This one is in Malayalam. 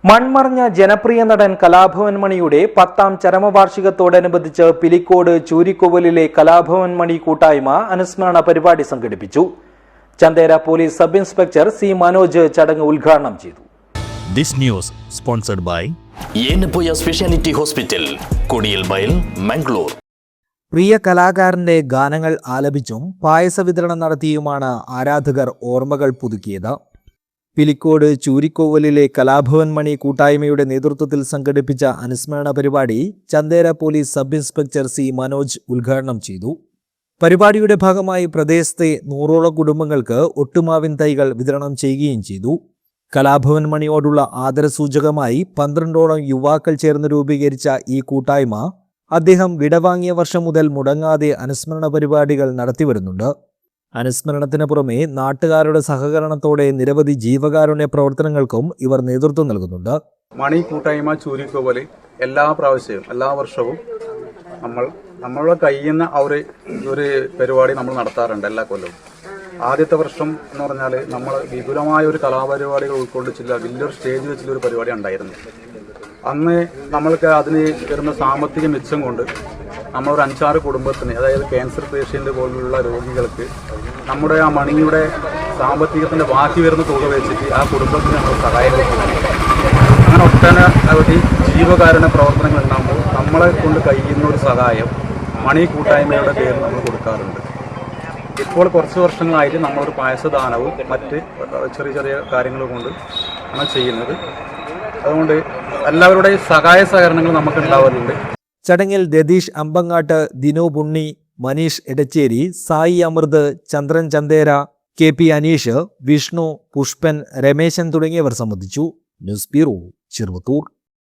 മൺമറഞ്ഞ ജനപ്രിയ നടൻ കലാഭവൻ മണിയുടെ 10ാം ചരമവാർഷികത്തോടനുബന്ധിച്ച് പിലിക്കോട് ചൂരിക്കോവിലിലെ കലാഭവൻ മണി കൂട്ടായ്മ അനുസ്മരണ പരിപാടി സംഘടിപ്പിച്ചു. Chandera police sub inspector C Manoj ചടങ്ങ് ഉദ്ഘാടനം ചെയ്തു. This news sponsored by Yenappoya Speciality Hospital, Kodiyalbayal, Mangalore. പ്രിയ കലാകാരന്റെ ഗാനങ്ങൾ ആലപിച്ചും പായസ വിതരണം നടത്തിയുമാണ് ആരാധകർ ഓർമ്മകൾ പുതുക്കിയത്. പിലിക്കോട് ചൂരിക്കോവലിലെ കലാഭവൻ മണി കൂട്ടായ്മയുടെ നേതൃത്വത്തിൽ സംഘടിപ്പിച്ച അനുസ്മരണ പരിപാടി Chandera police sub inspector C Manoj ഉദ്ഘാടനം ചെയ്തു. പരിപാടിയുടെ ഭാഗമായി പ്രദേശത്തെ 100ഓളം കുടുംബങ്ങൾക്ക് ഒട്ടുമാവിൻ തൈകൾ വിതരണം ചെയ്യുകയും ചെയ്തു. കലാഭവൻ മണിയോടുള്ള ആദരസൂചകമായി 12ഓളം യുവാക്കൾ ചേർന്ന് രൂപീകരിച്ച ഈ കൂട്ടായ്മ അദ്ദേഹം വിടവാങ്ങിയ വർഷം മുതൽ മുടങ്ങാതെ അനുസ്മരണ പരിപാടികൾ നടത്തിവരുന്നുണ്ട്. അനുസ്മരണത്തിന് പുറമെ നാട്ടുകാരുടെ സഹകരണത്തോടെ നിരവധി ജീവകാരുണ്യ പ്രവർത്തനങ്ങൾക്കും ഇവർ നേതൃത്വം നൽകുന്നുണ്ട്. മണി കൂട്ടായ്മ ചൂരിക്കോവല് എല്ലാ വർഷവും നമ്മളുടെ കഴിയുന്ന ഒരു പരിപാടി നമ്മൾ നടത്താറുണ്ട് എല്ലാ കൊല്ലവും. ആദ്യത്തെ വർഷം എന്ന് പറഞ്ഞാൽ നമ്മൾ വിപുലമായ ഒരു കലാപരിപാടികൾ ഉൾക്കൊള്ളിച്ചില്ല, വലിയൊരു സ്റ്റേജ് വെച്ചുള്ള ഒരു പരിപാടി ഉണ്ടായിരുന്നു. അന്ന് നമ്മൾക്ക് അതിന് വരുന്ന സാമ്പത്തിക മിച്ചം കൊണ്ട് നമ്മളൊരു 5-6 കുടുംബത്തിന്, അതായത് ക്യാൻസർ പേഷ്യൻ്റ് പോലുള്ള രോഗികൾക്ക് നമ്മുടെ ആ മണിയുടെ സാമ്പത്തികത്തിൻ്റെ ബാക്കി വരുന്ന തുക വെച്ചിട്ട് ആ കുടുംബത്തിന് നമ്മൾ സഹായം കൊടുക്കുന്നു. അങ്ങനെ ഒട്ടനവധി ജീവകാരുണ്യ പ്രവർത്തനങ്ങൾ ഉണ്ടാകുമ്പോൾ നമ്മളെ കൊണ്ട് കഴിയുന്ന ഒരു സഹായം മണി കൂട്ടായ്മയുടെ പേരിൽ നമ്മൾ കൊടുക്കാറുണ്ട്. ഇപ്പോൾ കുറച്ച് വർഷങ്ങളായിട്ട് നമ്മളൊരു പായസദാനവും മറ്റ് ചെറിയ ചെറിയ കാര്യങ്ങൾ കൊണ്ട് ആണ് ചെയ്യുന്നത്. അതുകൊണ്ട് എല്ലാവരുടെയും സഹായ സഹകരണങ്ങൾ നമുക്ക് ഉണ്ടാവാറുണ്ട്. ചടങ്ങിൽ രതീഷ് അമ്പങ്ങാട്ട്, ദിനു പുണ്ണി, മനീഷ് എടച്ചേരി, സായി അമൃത്, ചന്ദ്രൻ ചന്ദേര, KP അനീഷ്, വിഷ്ണു, പുഷ്പൻ, രമേശൻ തുടങ്ങിയവർ സംബന്ധിച്ചു. News bureau, Cheruvathur.